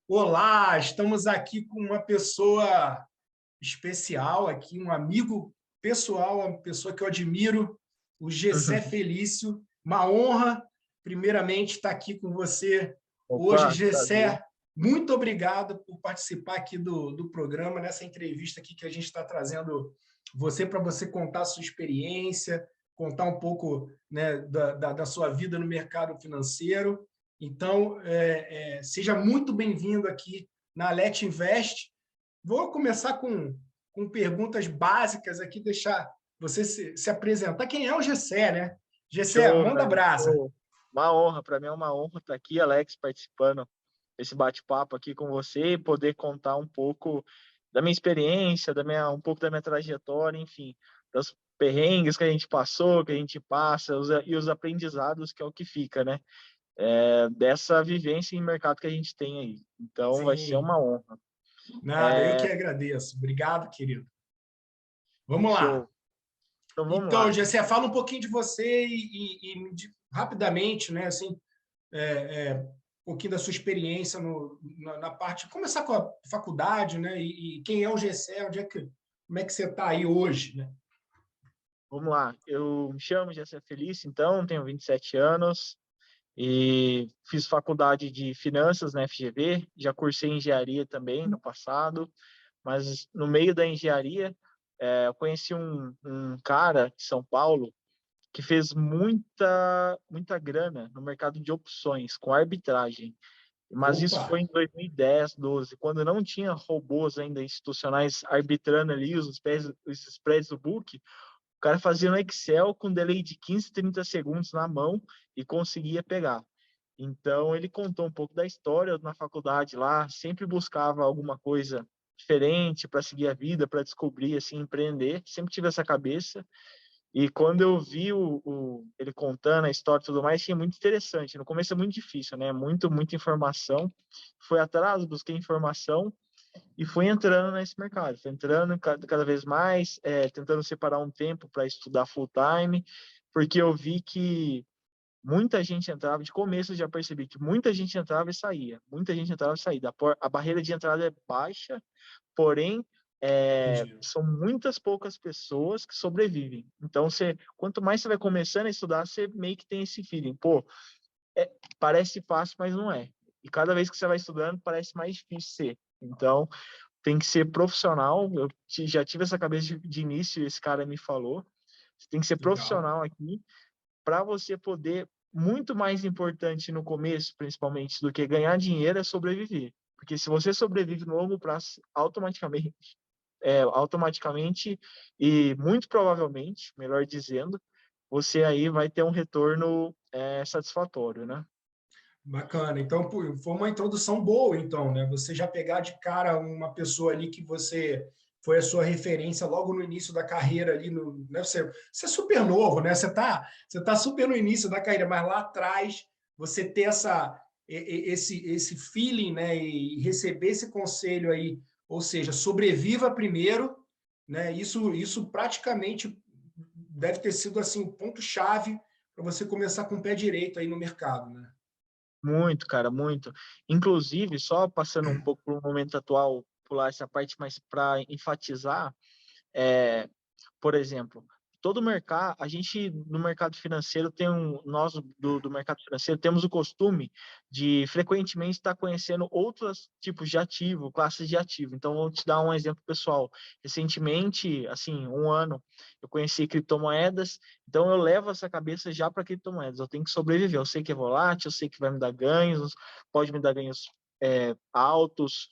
Olá, estamos aqui com uma pessoa especial aqui, um amigo pessoal, uma pessoa que eu admiro, o Gessé Felício. Uma honra, primeiramente, estar aqui com você hoje, Opa, prazer. Gessé. Muito obrigado por participar aqui do programa, nessa entrevista aqui que a gente está trazendo você para você contar a sua experiência, contar um pouco, né, da sua vida no mercado financeiro. Então, seja muito bem-vindo aqui na Let Invest. Vou começar com perguntas básicas aqui, deixar você se apresentar. Quem é o Gessé, né? Gessé, Show, manda velho. brasa. Show. Uma honra, para mim é uma honra estar aqui, Alex, participando desse bate-papo aqui com você e poder contar um pouco da minha experiência, um pouco da minha trajetória, enfim, dos perrengues que a gente passou, que a gente passa, e os aprendizados que é o que fica, né? Dessa vivência em mercado que a gente tem aí. Então, vai ser Sim, uma honra. nada, eu que agradeço. Obrigado, querido. Vamos lá. Show. Então, vamos Então, lá. Gessé, fala um pouquinho de você rapidamente, né, assim, um pouquinho da sua experiência na parte, começar com a faculdade, né, e quem é o Gessé, como é que você está aí hoje, né? Vamos lá. Eu me chamo Jessé Felício, então, tenho 27 anos, e fiz faculdade de finanças na FGV, já cursei engenharia também no passado, mas no meio da engenharia eu conheci um cara de São Paulo que fez muita grana no mercado de opções com arbitragem. Mas isso Opa! foi em 2010, 12, quando não tinha robôs ainda institucionais arbitrando ali os spreads do book. O cara fazia no Excel com delay de 15, 30 segundos na mão e conseguia pegar. Então, ele contou um pouco da história na faculdade lá, sempre buscava alguma coisa diferente para seguir a vida, para descobrir, assim, empreender. Sempre tive essa cabeça. E quando eu vi ele contando a história e tudo mais, achei muito interessante. No começo é muito difícil, né? Muita informação. Fui atrás, busquei informação e fui entrando nesse mercado, fui entrando cada vez mais, tentando separar um tempo para estudar full time, porque eu vi que muita gente entrava, de começo eu já percebi que muita gente entrava e saía, muita gente entrava e saía. A barreira de entrada é baixa, porém, Entendi. são muitas poucas pessoas que sobrevivem. Então, quanto mais você vai começando a estudar, você meio que tem esse feeling, pô, parece fácil, mas não é. E cada vez que você vai estudando, parece mais difícil ser. Então, tem que ser profissional. Eu já tive essa cabeça de início, esse cara me falou. Você tem que ser Legal. profissional aqui para você poder, muito mais importante no começo, principalmente, do que ganhar dinheiro, é sobreviver. Porque se você sobrevive no longo prazo, automaticamente e muito provavelmente, melhor dizendo, você aí vai ter um retorno satisfatório, né? Bacana. Então, pô, foi uma introdução boa, então, né? Você já pegar de cara uma pessoa ali que você foi a sua referência logo no início da carreira ali, né? Você é super novo, né? Você tá super no início da carreira, mas lá atrás você ter esse feeling, né? E receber esse conselho aí, ou seja, sobreviva primeiro, né? Isso praticamente deve ter sido assim o ponto-chave para você começar com o pé direito aí no mercado, né? Muito, cara, muito. Inclusive, só passando um pouco para o momento atual, pular essa parte mais para enfatizar, é, por exemplo, todo mercado, a gente no mercado financeiro nós do mercado financeiro temos o costume de frequentemente estar conhecendo outros tipos de ativo, classes de ativo. Então, vou te dar um exemplo pessoal. Recentemente, assim, um ano, eu conheci criptomoedas, então eu levo essa cabeça já para criptomoedas. Eu tenho que sobreviver. Eu sei que é volátil, eu sei que vai me dar ganhos, pode me dar ganhos altos,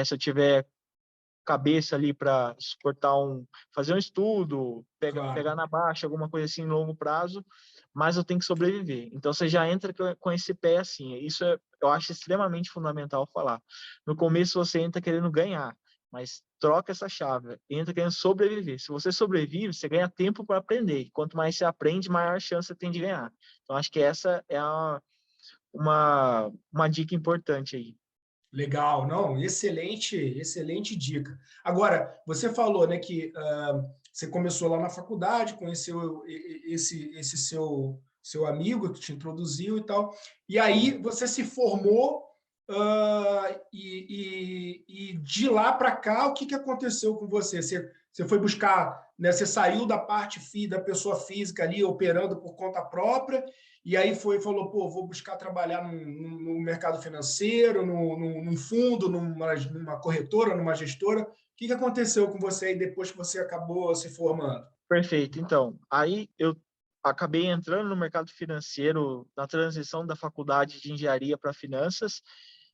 se eu tiver cabeça ali para suportar fazer um estudo, pegar Claro. na baixa, alguma coisa assim em longo prazo, mas eu tenho que sobreviver. Então você já entra com esse pé assim. Eu acho extremamente fundamental falar. No começo você entra querendo ganhar, mas troca essa chave, entra querendo sobreviver. Se você sobrevive, você ganha tempo para aprender. E quanto mais você aprende, maior chance você tem de ganhar. Então acho que essa é uma dica importante aí. Legal, não, excelente dica. Agora, você falou, né, que você começou lá na faculdade, conheceu esse seu amigo que te introduziu e tal, e aí você se formou E de lá para cá, o que aconteceu com você? Você foi buscar, né, você saiu da parte da pessoa física ali, operando por conta própria, e aí falou, pô, vou buscar trabalhar no mercado financeiro, num fundo, numa corretora, numa gestora. O que aconteceu com você aí depois que você acabou se formando? Perfeito. Então, aí eu acabei entrando no mercado financeiro na transição da faculdade de engenharia para finanças,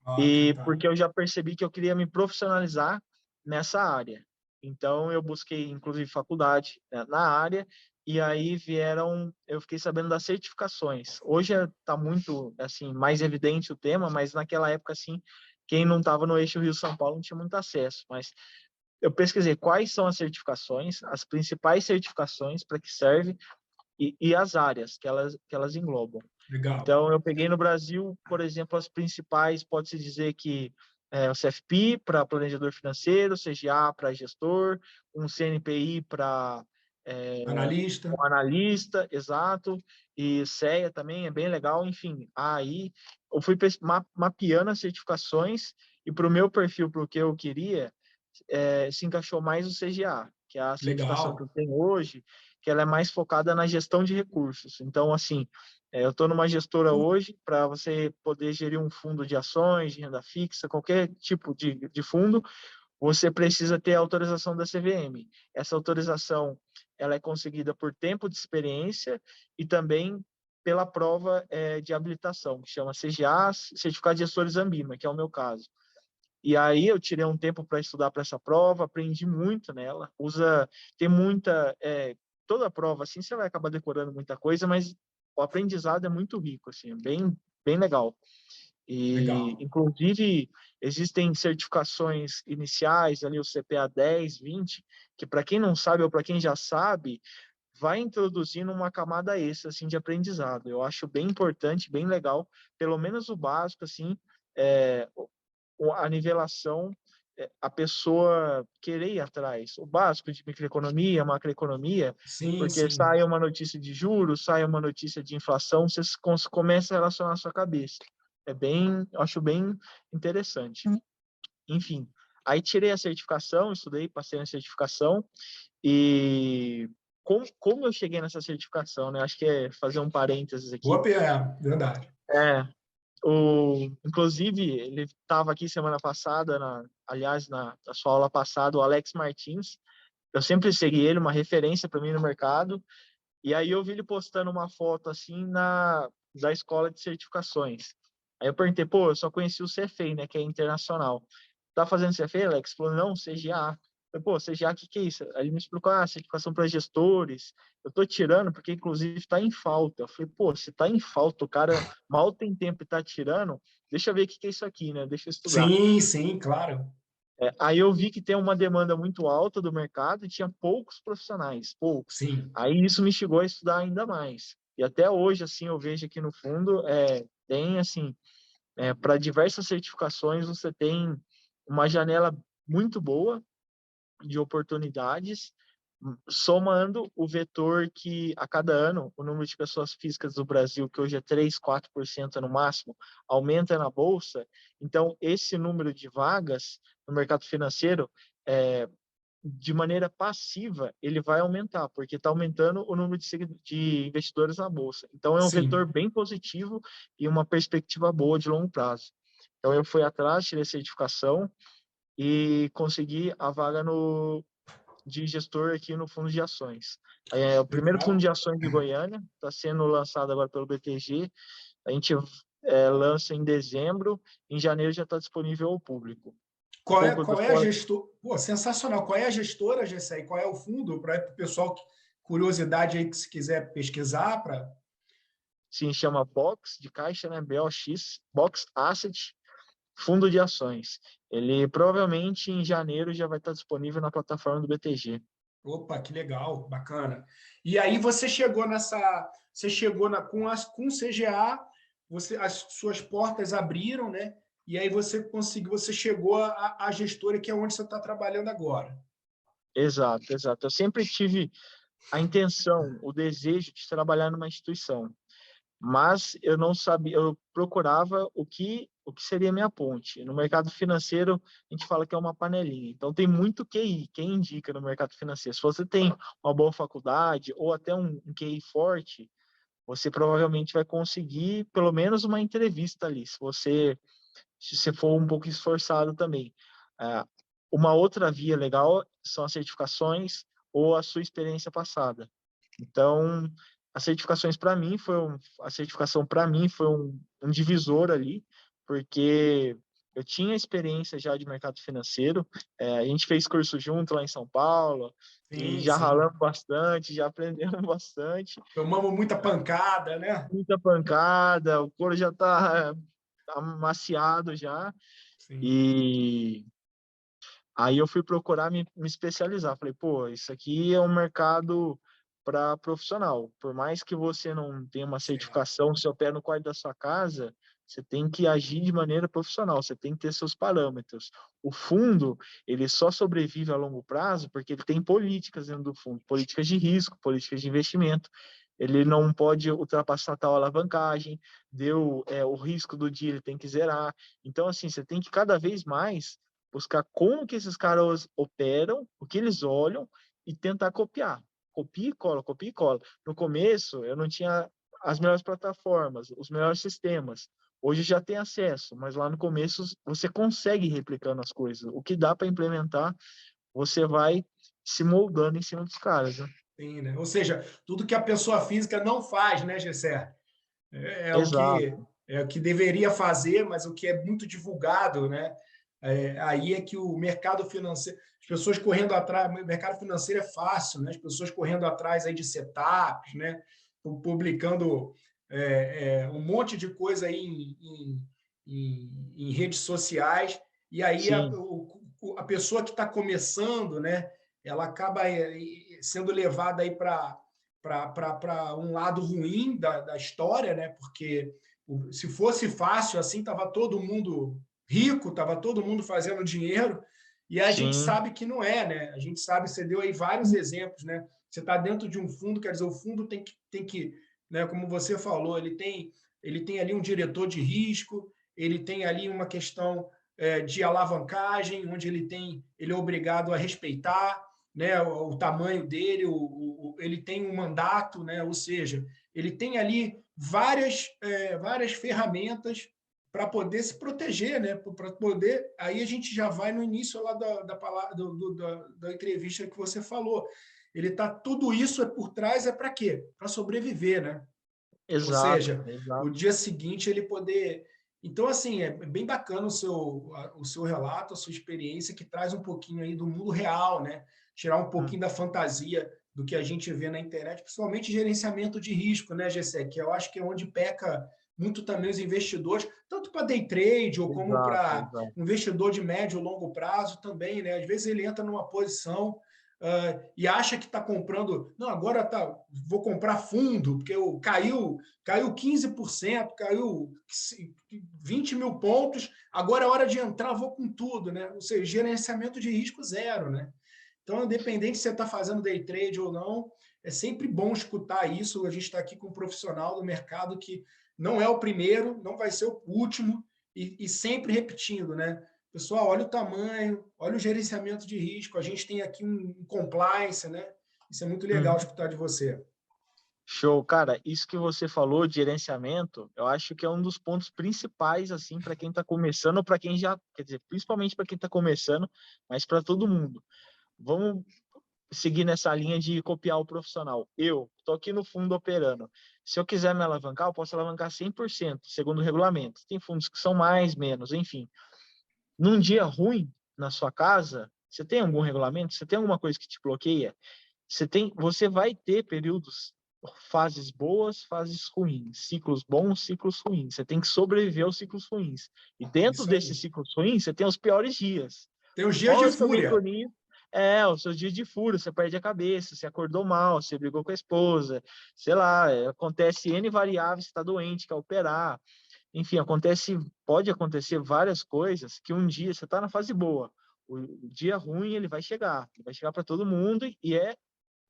Ah, e tá. porque eu já percebi que eu queria me profissionalizar nessa área. Então, eu busquei, inclusive, faculdade, né, na área, e aí eu fiquei sabendo das certificações. Hoje está muito, assim, mais evidente o tema, mas naquela época, assim, quem não estava no eixo Rio-São Paulo não tinha muito acesso. Mas eu pesquisei quais são as certificações, as principais certificações para que serve e as áreas que elas englobam. Legal. Então, eu peguei no Brasil, por exemplo, as principais, pode-se dizer que o CFP para planejador financeiro, CGA para gestor, um CNPI para Analista. um analista, exato, e CEA também é bem legal. Enfim, aí eu fui mapeando as certificações e para o meu perfil, para o que eu queria, se encaixou mais o CGA, que é a certificação que Legal. eu tenho hoje, que ela é mais focada na gestão de recursos. Então, assim, eu estou numa gestora hoje para você poder gerir um fundo de ações, de renda fixa, qualquer tipo de fundo, você precisa ter a autorização da CVM. Essa autorização ela é conseguida por tempo de experiência e também pela prova de habilitação, que chama CGA, Certificado de Gestores Ambima, que é o meu caso. E aí eu tirei um tempo para estudar para essa prova, aprendi muito nela. Tem muita, toda a prova assim você vai acabar decorando muita coisa, mas o aprendizado é muito rico, assim, é bem legal. E Legal. inclusive existem certificações iniciais ali, o CPA 10, 20, que para quem não sabe ou para quem já sabe, vai introduzindo uma camada extra assim de aprendizado. Eu acho bem importante, bem legal, pelo menos o básico assim, é, a nivelação, a pessoa querer ir atrás. O básico de microeconomia, macroeconomia, Sim, porque sim. sai uma notícia de juros, sai uma notícia de inflação, você começa a relacionar a sua cabeça. Acho bem interessante. Enfim, aí tirei a certificação, estudei, passei na certificação, e como eu cheguei nessa certificação, né? Acho que é fazer um parênteses aqui. Verdade. É, inclusive, ele estava aqui semana passada, aliás, na sua aula passada, o Alex Martins. Eu sempre segui ele, uma referência para mim no mercado. E aí eu vi ele postando uma foto assim da escola de certificações. Aí eu perguntei, pô, eu só conheci o CFA, né, que é internacional. Tá fazendo CFA, Alex? Ele falou, não, CGA. Eu falei, pô, CGA, o que é isso? Aí ele me explicou, certificação para gestores. Eu tô tirando porque, inclusive, está em falta. Eu falei, pô, se tá em falta, o cara mal tem tempo e tá tirando, deixa eu ver o que é isso aqui, né? Deixa eu estudar. Sim, sim, claro. Aí eu vi que tem uma demanda muito alta do mercado e tinha poucos profissionais, poucos. Sim. Aí isso me chegou a estudar ainda mais. E até hoje, assim, eu vejo aqui no fundo, tem, assim, para diversas certificações, você tem uma janela muito boa de oportunidades, somando o vetor que, a cada ano, o número de pessoas físicas do Brasil, que hoje é 3, 4% no máximo, aumenta na Bolsa. Então, esse número de vagas no mercado financeiro, de maneira passiva, ele vai aumentar, porque está aumentando o número de investidores na Bolsa. Então, é um vetor Sim. bem positivo e uma perspectiva boa de longo prazo. Então, eu fui atrás, tirei a certificação e consegui a vaga de gestor aqui no fundo de ações. O primeiro fundo Legal. de ações de Goiânia está sendo lançado agora pelo BTG. A gente lança em dezembro, em janeiro já está disponível ao público. Um pouco Qual das é a gestora? Pô, sensacional. Qual é a gestora, Gessé? Qual é o fundo? Para o pessoal, curiosidade aí, que se quiser pesquisar, para. se chama Box de caixa, né? BOX, Box Asset, fundo de ações. Ele provavelmente em janeiro já vai estar disponível na plataforma do BTG. Opa, que legal, bacana. E aí você chegou com o CGA, as suas portas abriram, né? E aí você chegou à gestora, que é onde você está trabalhando agora. Exato, exato. Eu sempre tive a intenção, o desejo de trabalhar numa instituição, mas eu não sabia, eu procurava o que o que seria a minha ponte. No mercado financeiro, a gente fala que é uma panelinha. Então, tem muito QI. Quem indica no mercado financeiro? Se você tem uma boa faculdade ou até um QI forte, você provavelmente vai conseguir pelo menos uma entrevista ali, se você for um pouco esforçado também. Ah, uma outra via legal são as certificações ou a sua experiência passada. Então, as certificações para mim a certificação para mim foi um divisor ali, porque eu tinha experiência já de mercado financeiro, a gente fez curso junto lá em São Paulo, e Sim, já sim. ralamos bastante, já aprendemos bastante, Tomamos muita pancada, né? muita pancada, o couro já está amaciado já, Sim. e aí eu fui procurar me especializar. Falei, pô, isso aqui é um mercado para profissional. Por mais que você não tenha uma Certo. certificação, seu pé no quarto da sua casa, você tem que agir de maneira profissional, você tem que ter seus parâmetros. O fundo, ele só sobrevive a longo prazo porque ele tem políticas dentro do fundo, políticas de risco, políticas de investimento. Ele não pode ultrapassar tal alavancagem, o risco do dia, ele tem que zerar. Então, assim, você tem que cada vez mais buscar como que esses caras operam, o que eles olham e tentar copiar. Copia e cola, copia e cola. No começo, eu não tinha as melhores plataformas, os melhores sistemas. Hoje já tem acesso, mas lá no começo você consegue ir replicando as coisas. O que dá para implementar, você vai se moldando em cima dos caras, né? Sim, né? Ou seja, tudo que a pessoa física não faz, né, Gessé? Exato. É o que deveria fazer, mas o que é muito divulgado, né? Aí é que o mercado financeiro, as pessoas correndo atrás, o mercado financeiro é fácil, né? As pessoas correndo atrás aí de setups, né? Publicando um monte de coisa aí em redes sociais, e aí Sim, a pessoa que está começando, né? Ela acaba sendo levada aí para um lado ruim da história, né? Porque se fosse fácil assim, estava todo mundo rico, estava todo mundo fazendo dinheiro, e a gente sim, sabe que não é, né? A gente sabe, você deu aí vários exemplos, né? Você está dentro de um fundo, quer dizer, o fundo tem que, né, como você falou, ele tem ali um diretor de risco, ele tem ali uma questão de alavancagem, onde ele é obrigado a respeitar, né, o tamanho dele, ele tem um mandato, né, ou seja, ele tem ali várias ferramentas para poder se proteger, né, para poder. Aí a gente já vai no início lá da palavra, da entrevista que você falou. Ele tá tudo isso por trás é para quê? Para sobreviver, né? Ou exato, seja, o exato. dia seguinte ele poder. Então, assim, é bem bacana o seu relato, a sua experiência, que traz um pouquinho aí do mundo real, né? Tirar um Hum, pouquinho da fantasia do que a gente vê na internet, principalmente gerenciamento de risco, né, Gessé? Que eu acho que é onde peca muito também os investidores, tanto para day trade ou como exato, para exato. investidor de médio e longo prazo também, né? Às vezes ele entra numa posição e acha que está comprando. Não, agora vou comprar fundo, porque caiu 15%, caiu 20 mil pontos, agora é hora de entrar, vou com tudo, né? Ou seja, gerenciamento de risco zero, né? Então, independente se você está fazendo day trade ou não, é sempre bom escutar isso. A gente está aqui com um profissional do mercado que não é o primeiro, não vai ser o último, e sempre repetindo, né? Pessoal, olha o tamanho, olha o gerenciamento de risco. A gente tem aqui um compliance, né? Isso é muito legal Uhum. escutar de você. Show, cara, isso que você falou de gerenciamento, eu acho que é um dos pontos principais assim para quem está começando, ou para quem já, quer dizer, principalmente para quem está começando, mas para todo mundo. Vamos seguir nessa linha de copiar o profissional. Eu estou aqui no fundo operando. Se eu quiser me alavancar, eu posso alavancar 100%, segundo o regulamento. Tem fundos que são mais, menos, enfim. Num dia ruim na sua casa, você tem algum regulamento? Você tem alguma coisa que te bloqueia? Você vai ter períodos, fases boas, fases ruins, ciclos bons, ciclos ruins. Você tem que sobreviver aos ciclos ruins. E dentro Isso desses aí. ciclos ruins, você tem os piores dias. Tem os dias de Pós também fúria. os seus dias de fúria, você perde a cabeça, você acordou mal, você brigou com a esposa, sei lá, acontece N variáveis, você está doente, quer operar. Enfim, pode acontecer várias coisas que um dia você está na fase boa. O dia ruim ele vai chegar para todo mundo e é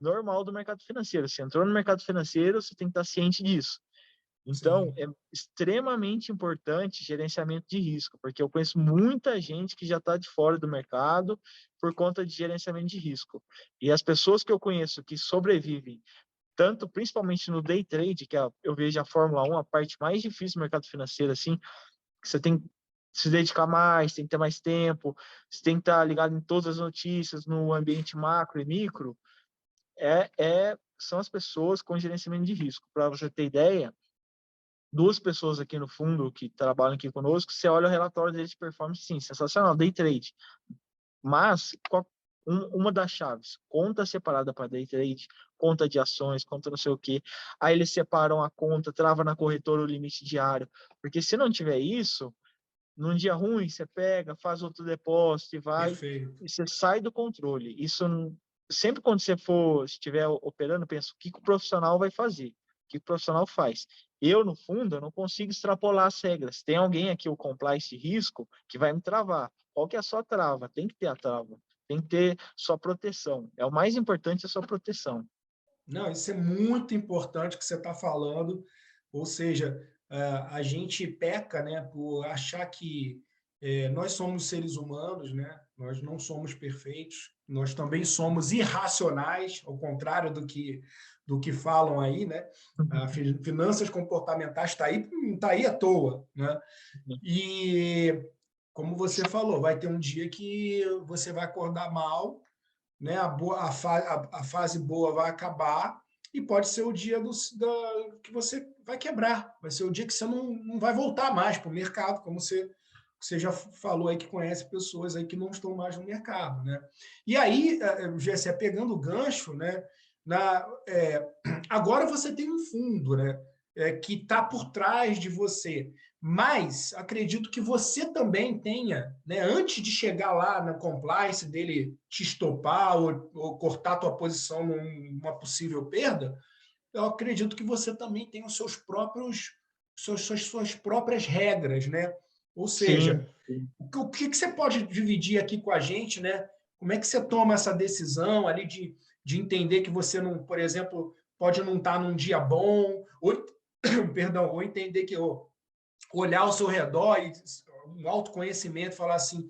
normal do mercado financeiro. Você entrou no mercado financeiro, você tem que estar ciente disso. Então, sim, é extremamente importante gerenciamento de risco, porque eu conheço muita gente que já está de fora do mercado por conta de gerenciamento de risco. E as pessoas que eu conheço que sobrevivem, tanto principalmente no day trade, que eu vejo a Fórmula 1, a parte mais difícil do mercado financeiro, assim, que você tem que se dedicar mais, tem que ter mais tempo, você tem que estar ligado em todas as notícias, no ambiente macro e micro, são as pessoas com gerenciamento de risco. Para você ter ideia, duas pessoas aqui no fundo que trabalham aqui conosco, você olha o relatório deles de performance, sim, sensacional, day trade. Mas uma das chaves, conta separada para day trade, conta de ações, conta não sei o quê. Aí eles separam a conta, trava na corretora o limite diário. Porque se não tiver isso, num dia ruim, você pega, faz outro depósito e vai, perfeito. e você sai do controle. Isso sempre quando você for, estiver operando, pensa o que o profissional vai fazer, o que o profissional faz. Eu, no fundo, eu não consigo extrapolar as regras. Tem alguém aqui, o compliance de risco, que vai me travar. Qual que é a sua trava? Tem que ter a trava. Tem que ter sua proteção. É o mais importante, a sua proteção. Não, isso é muito importante que você está falando, ou seja, a gente peca, né, por achar que nós somos seres humanos, né? Nós não somos perfeitos, nós também somos irracionais, ao contrário do que falam aí, né? Finanças comportamentais tá aí à toa, né? E como você falou, vai ter um dia que você vai acordar mal, né? A fase boa vai acabar e pode ser o dia que você vai quebrar, vai ser o dia que você não vai voltar mais para o mercado, como você já falou aí que conhece pessoas aí que não estão mais no mercado, né? E aí, Gessé, pegando o gancho, né? Agora você tem um fundo, né? Que está por trás de você. Mas acredito que você também tenha, né, antes de chegar lá na compliance dele te estopar ou cortar a tua posição numa possível perda, eu acredito que você também tem os seus próprios suas próprias regras, né? Ou Sim, seja, sim. o que você pode dividir aqui com a gente, né? Como é que você toma essa decisão ali de entender que você não, por exemplo, pode não estar num dia bom, ou, perdão, ou entender que olhar ao seu redor e um autoconhecimento, falar assim,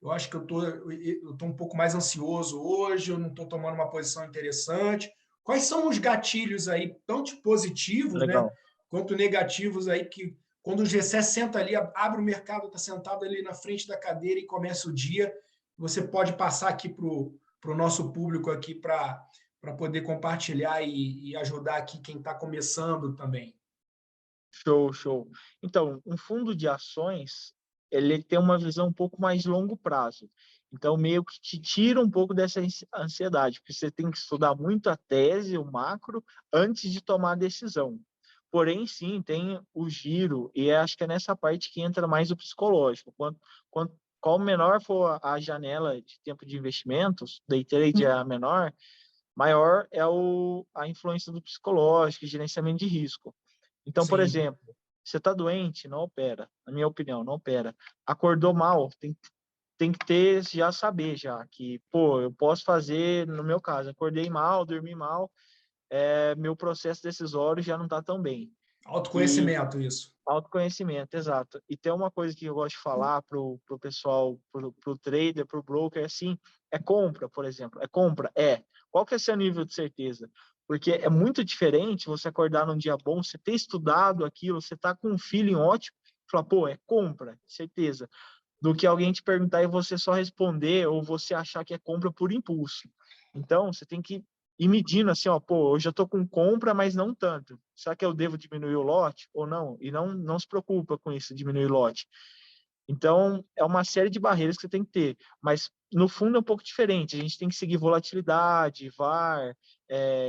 eu acho que eu tô um pouco mais ansioso hoje, eu não estou tomando uma posição interessante. Quais são os gatilhos aí, tanto positivos, né, Legal. quanto negativos aí, que quando o Gessé senta ali, abre o mercado, está sentado ali na frente da cadeira e começa o dia, você pode passar aqui para o nosso público aqui para poder compartilhar e ajudar aqui quem está começando também. Show, show. Então, um fundo de ações, ele tem uma visão um pouco mais longo prazo. Então, meio que te tira um pouco dessa ansiedade, porque você tem que estudar muito a tese, o macro, antes de tomar a decisão. Porém, sim, tem o giro, e acho que é nessa parte que entra mais o psicológico. Qual menor for a janela de tempo de investimentos, day trade é a menor, maior é a influência do psicológico e gerenciamento de risco. Então, por Sim, exemplo, você está doente, não opera. Na minha opinião, não opera. Acordou mal, tem que ter, já saber já que, pô, eu posso fazer, no meu caso, acordei mal, dormi mal, meu processo decisório já não está tão bem. E autoconhecimento isso. autoconhecimento, exato. E tem uma coisa que eu gosto de falar pro pessoal, pro trader, pro broker, assim, é compra, por exemplo. É compra? É. Qual que é o seu nível de certeza? Porque é muito diferente você acordar num dia bom, você ter estudado aquilo, você tá com um feeling ótimo, falar, pô, é compra, certeza, do que alguém te perguntar e você só responder ou você achar que é compra por impulso. Então, você tem que ir medindo assim, ó, pô, eu já tô com compra, mas não tanto. Será que eu devo diminuir o lote ou não? E não se preocupa com isso, diminuir o lote. Então, é uma série de barreiras que você tem que ter, mas no fundo é um pouco diferente. A gente tem que seguir volatilidade, VAR,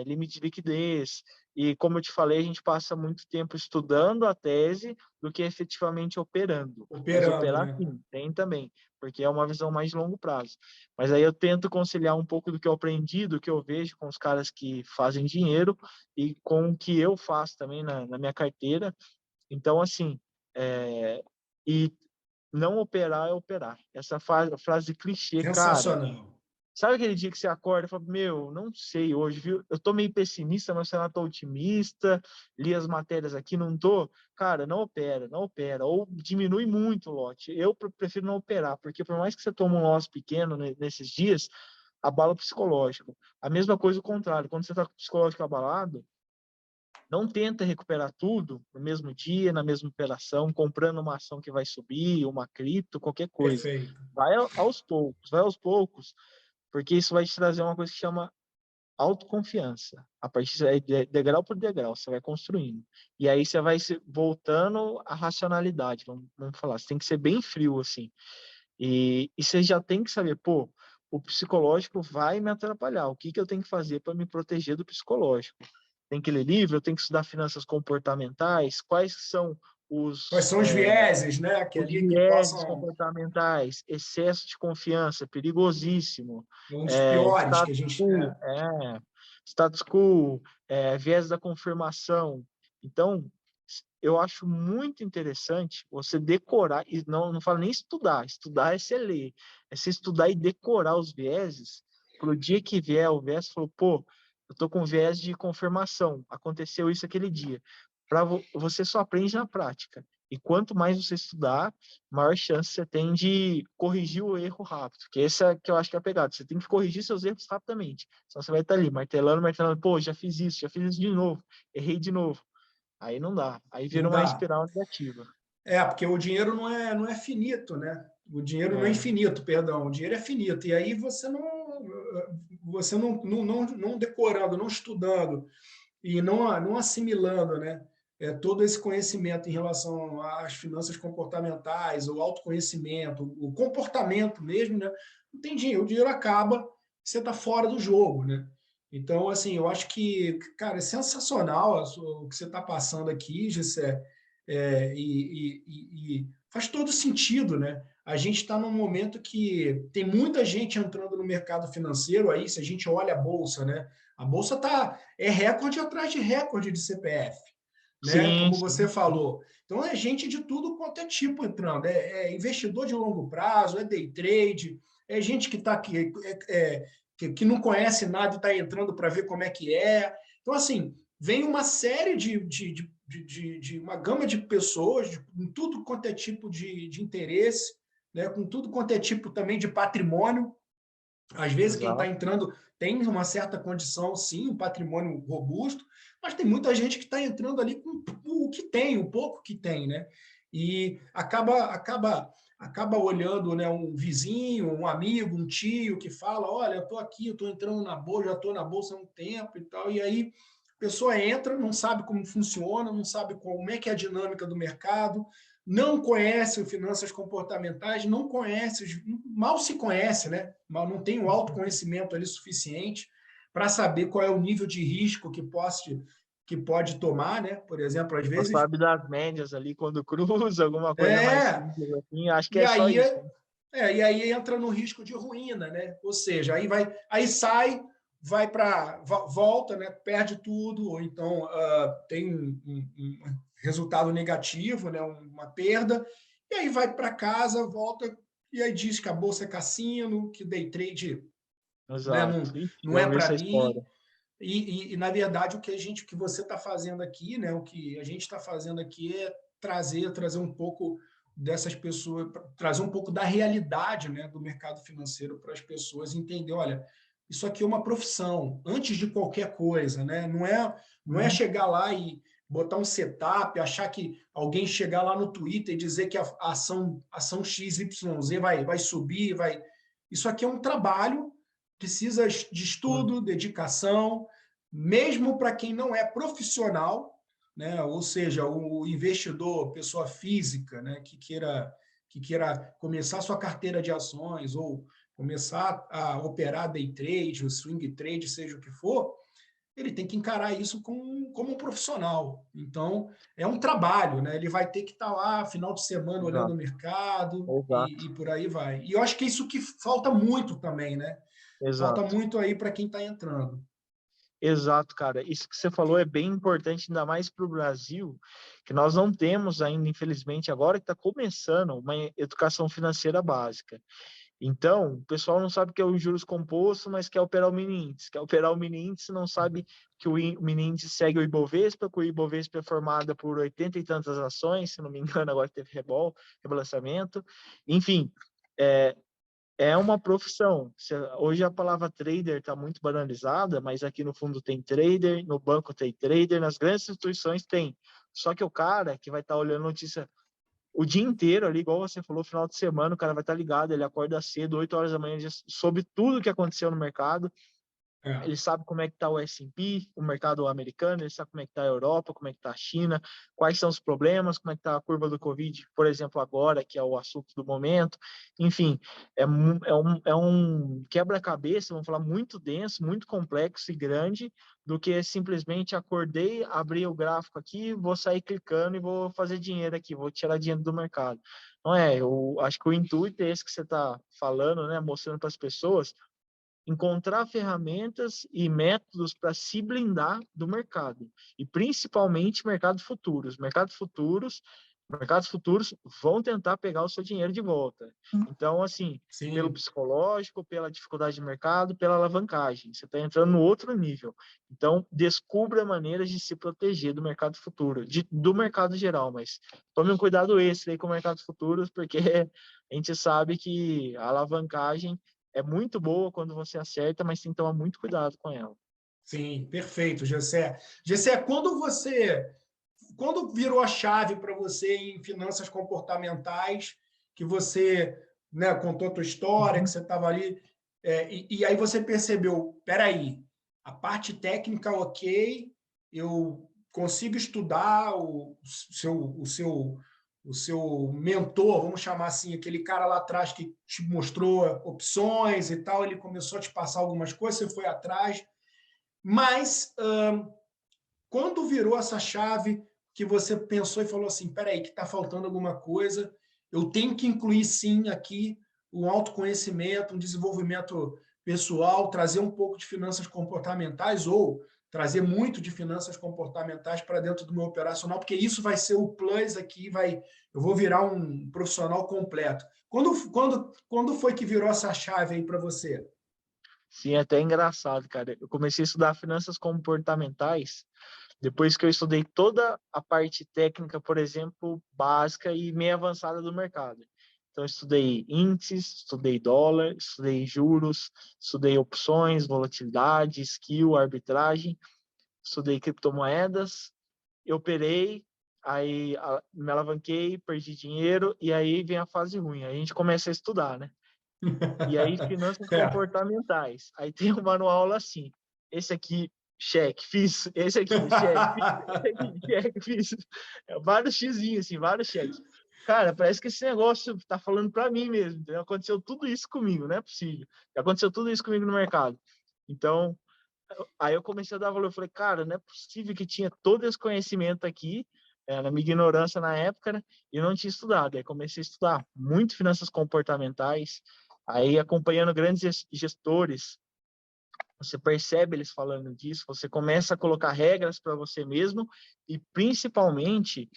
limite de liquidez. E, como eu te falei, a gente passa muito tempo estudando a tese do que efetivamente operando. Mas Operando, operar, né? sim, tem também, porque é uma visão mais de longo prazo. Mas aí eu tento conciliar um pouco do que eu aprendi, do que eu vejo com os caras que fazem dinheiro e com o que eu faço também na minha carteira. Então, assim, e não operar é operar. Essa frase clichê, cara, Sensacional. Sabe aquele dia que você acorda e fala, meu, não sei hoje, viu? Eu tô meio pessimista, mas sei lá, tô otimista, li as matérias aqui, não tô. Cara, não opera, não opera. Ou diminui muito o lote. Eu prefiro não operar, porque por mais que você tome um loss pequeno nesses dias, abala o psicológico. A mesma coisa o contrário. Quando você tá com o psicológico abalado, não tenta recuperar tudo no mesmo dia, na mesma operação, comprando uma ação que vai subir, uma cripto, qualquer coisa. Perfeito. Vai aos poucos, porque isso vai te trazer uma coisa que chama autoconfiança. A partir de degrau por degrau, você vai construindo. E aí você vai voltando à racionalidade, vamos falar. Você tem que ser bem frio, assim. E você já tem que saber, pô, o psicológico vai me atrapalhar. O que que eu tenho que fazer para me proteger do psicológico? Tem que ler livro, eu tenho que estudar finanças comportamentais, quais são Quais são os vieses, né, que os ali que vieses possam, comportamentais, excesso de confiança, perigosíssimo, um dos piores que a status gente, quo, status quo, viés da confirmação. Então, eu acho muito interessante você decorar, e não falo nem estudar é você ler, é você estudar e decorar os vieses, para o dia que vier o viés, falou, pô, eu tô com viés de confirmação, aconteceu isso aquele dia. Você só aprende na prática. E quanto mais você estudar, maior chance você tem de corrigir o erro rápido. Que essa é que eu acho que é a pegada. Você tem que corrigir seus erros rapidamente. Senão você vai estar ali martelando, martelando. Pô, já fiz isso de novo. Errei de novo. Aí não dá. Aí vira não uma dá. espiral negativa. Porque o dinheiro não é finito, né? O dinheiro não é É, infinito, perdão. O dinheiro é finito. E aí você não decorando, não estudando e não assimilando, né? Todo esse conhecimento em relação às finanças comportamentais, o autoconhecimento, o comportamento mesmo, né? Não tem dinheiro, o dinheiro acaba, você está fora do jogo, né? Então, assim, eu acho que, cara, é sensacional o que você está passando aqui, Gessé, e faz todo sentido, né? A gente está num momento que tem muita gente entrando no mercado financeiro aí, se a gente olha a bolsa, né? A bolsa é recorde atrás de recorde de CPF, né? sim, Como você sim. falou. Então é gente de tudo quanto é tipo entrando. É investidor de longo prazo, é day trade, é gente que está aqui, que não conhece nada e está entrando para ver como é que é. Então, assim, vem uma série de uma gama de pessoas, com tudo quanto é tipo de interesse, né? Com tudo quanto é tipo também de patrimônio. Às vezes, quem está Exato. entrando tem uma certa condição, sim, um patrimônio robusto, mas tem muita gente que está entrando ali com o que tem, o pouco que tem, né? E acaba olhando, né, um vizinho, um amigo, um tio que fala, olha, eu estou aqui, eu estou entrando na bolsa, já estou na bolsa há um tempo e tal, e aí a pessoa entra, não sabe como funciona, não sabe como é que é a dinâmica do mercado, não conhece o finanças comportamentais, não conhece, mal se conhece, né? Mal não tem o autoconhecimento ali suficiente para saber qual é o nível de risco que pode tomar, né? Por exemplo, às Não vezes. sabe das médias ali quando cruza, alguma coisa mais É, simples assim. Acho que e é só aí, isso. e aí entra no risco de ruína, né? Ou seja, aí sai, vai para volta, né? Perde tudo, ou então tem um resultado negativo, né? Uma perda, e aí vai para casa, volta e aí diz que a bolsa é cassino, que day trade, né? Não, Exato. Ixi, não já é ouvi para essa mim. história. E, na verdade, o que você está fazendo aqui, né? O que a gente está fazendo aqui é trazer um pouco dessas pessoas, trazer um pouco da realidade, né, do mercado financeiro para as pessoas entender, olha, isso aqui é uma profissão, antes de qualquer coisa, né? Não é Uhum. chegar lá e botar um setup, achar que alguém chegar lá no Twitter e dizer que a ação XYZ vai subir, vai. Isso aqui é um trabalho, precisa de estudo, dedicação, mesmo para quem não é profissional, né? Ou seja, o investidor, pessoa física, né? que queira começar sua carteira de ações ou começar a operar day trade, o swing trade, seja o que for, ele tem que encarar isso como um profissional. Então, é um trabalho, né? Ele vai ter que estar lá final de semana olhando o Exato. mercado e Exato. por aí vai. E eu acho que isso que falta muito também, né? Falta Exato. muito aí para quem está entrando. Exato, cara. Isso que você falou é bem importante, ainda mais para o Brasil, que nós não temos ainda, infelizmente, agora que está começando uma educação financeira básica. Então, o pessoal não sabe o que é o juros composto, mas quer operar o mini índice. Quer operar o mini índice, não sabe que o mini índice segue o Ibovespa, que o Ibovespa é formado por 80 e tantas ações, se não me engano, agora teve rebalançamento. Enfim, é uma profissão. Hoje a palavra trader está muito banalizada, mas aqui no fundo tem trader, no banco tem trader, nas grandes instituições tem. Só que o cara que vai estar olhando notícia o dia inteiro ali, igual você falou, final de semana, o cara vai estar ligado, ele acorda cedo, 8 horas da manhã, já soube tudo que aconteceu no mercado, É. ele sabe como é que está o S&P, o mercado americano, ele sabe como é que está a Europa, como é que está a China, quais são os problemas, como é que está a curva do Covid, por exemplo, agora, que é o assunto do momento. Enfim, é um quebra-cabeça, vamos falar, muito denso, muito complexo e grande, do que simplesmente acordei, abri o gráfico aqui, vou sair clicando e vou fazer dinheiro aqui, vou tirar dinheiro do mercado. Não é, eu acho que o intuito é esse que você está falando, né, mostrando para as pessoas, encontrar ferramentas e métodos para se blindar do mercado, e principalmente mercados futuros. Mercados futuros vão tentar pegar o seu dinheiro de volta. Então, assim, pelo Sim. psicológico, pela dificuldade de mercado, pela alavancagem, você está entrando no outro nível. Então, descubra maneiras de se proteger do mercado futuro, do mercado geral, mas tome um cuidado extra aí com mercados futuros, porque a gente sabe que a alavancagem é muito boa quando você acerta, mas tem que tomar muito cuidado com ela. Sim, perfeito, Gessé. Gessé, quando virou a chave para você em finanças comportamentais, que você, né, contou a tua história, que você estava ali, e aí você percebeu, peraí, a parte técnica, ok, eu consigo estudar o seu mentor, vamos chamar assim, aquele cara lá atrás que te mostrou opções e tal, ele começou a te passar algumas coisas, você foi atrás, mas quando virou essa chave que você pensou e falou assim, peraí, que está faltando alguma coisa, eu tenho que incluir sim aqui um autoconhecimento, um desenvolvimento pessoal, trazer um pouco de finanças comportamentais ou trazer muito de finanças comportamentais para dentro do meu operacional, porque isso vai ser o plus aqui, eu vou virar um profissional completo. Quando foi que virou essa chave aí para você? Sim, é até engraçado, cara. Eu comecei a estudar finanças comportamentais depois que eu estudei toda a parte técnica, por exemplo, básica e meio avançada do mercado. Então, eu estudei índices, estudei dólar, estudei juros, estudei opções, volatilidade, skill, arbitragem, estudei criptomoedas, eu operei, aí me alavanquei, perdi dinheiro, e aí vem a fase ruim. Aí a gente começa a estudar, né? E aí, finanças É. comportamentais. Aí tem um manual lá assim. Esse aqui, cheque, fiz. Esse aqui, cheque, fiz. Esse aqui, cheque, fiz. Vários xizinhos, assim, vários cheques. Cara, parece que esse negócio tá falando para mim mesmo. Entendeu? Aconteceu tudo isso comigo, não é possível. Aconteceu tudo isso comigo no mercado. Então, aí eu comecei a dar valor. Eu falei, cara, não é possível que tinha todo esse conhecimento aqui, na minha ignorância na época, né? E eu não tinha estudado. Aí comecei a estudar muito finanças comportamentais, aí acompanhando grandes gestores, você percebe eles falando disso, você começa a colocar regras para você mesmo e, principalmente,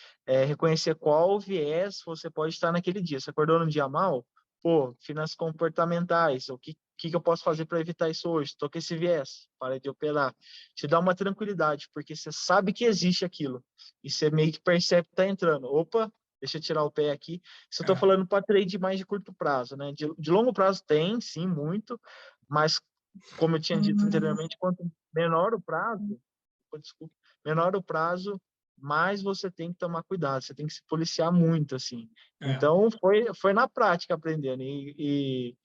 reconhecer qual viés você pode estar naquele dia. Você acordou no dia mal? Pô, finanças comportamentais, o que eu posso fazer para evitar isso hoje? Estou com esse viés, para de operar. Te dá uma tranquilidade, porque você sabe que existe aquilo e você meio que percebe que está entrando. Opa, deixa eu tirar o pé aqui. Isso eu estou É. falando para trade mais de curto prazo, né? De longo prazo tem, sim, muito, mas como eu tinha dito anteriormente, quanto menor o prazo, desculpa, menor o prazo, mais você tem que tomar cuidado, você tem que se policiar muito, assim. É. Então, foi na prática aprendendo, e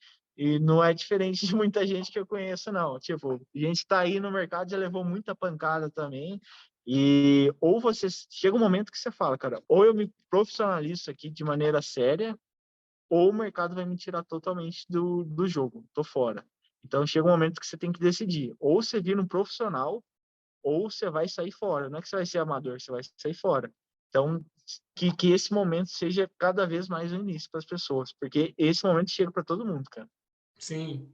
não é diferente de muita gente que eu conheço, não. Tipo, a gente está aí no mercado, já levou muita pancada também, e ou você, chega um momento que você fala, cara, ou eu me profissionalizo aqui de maneira séria, ou o mercado vai me tirar totalmente do jogo, tô fora. Então chega um momento que você tem que decidir, ou você vira um profissional, ou você vai sair fora. Não é que você vai ser amador, você vai sair fora. Então, que esse momento seja cada vez mais o início para as pessoas, porque esse momento chega para todo mundo, cara. Sim.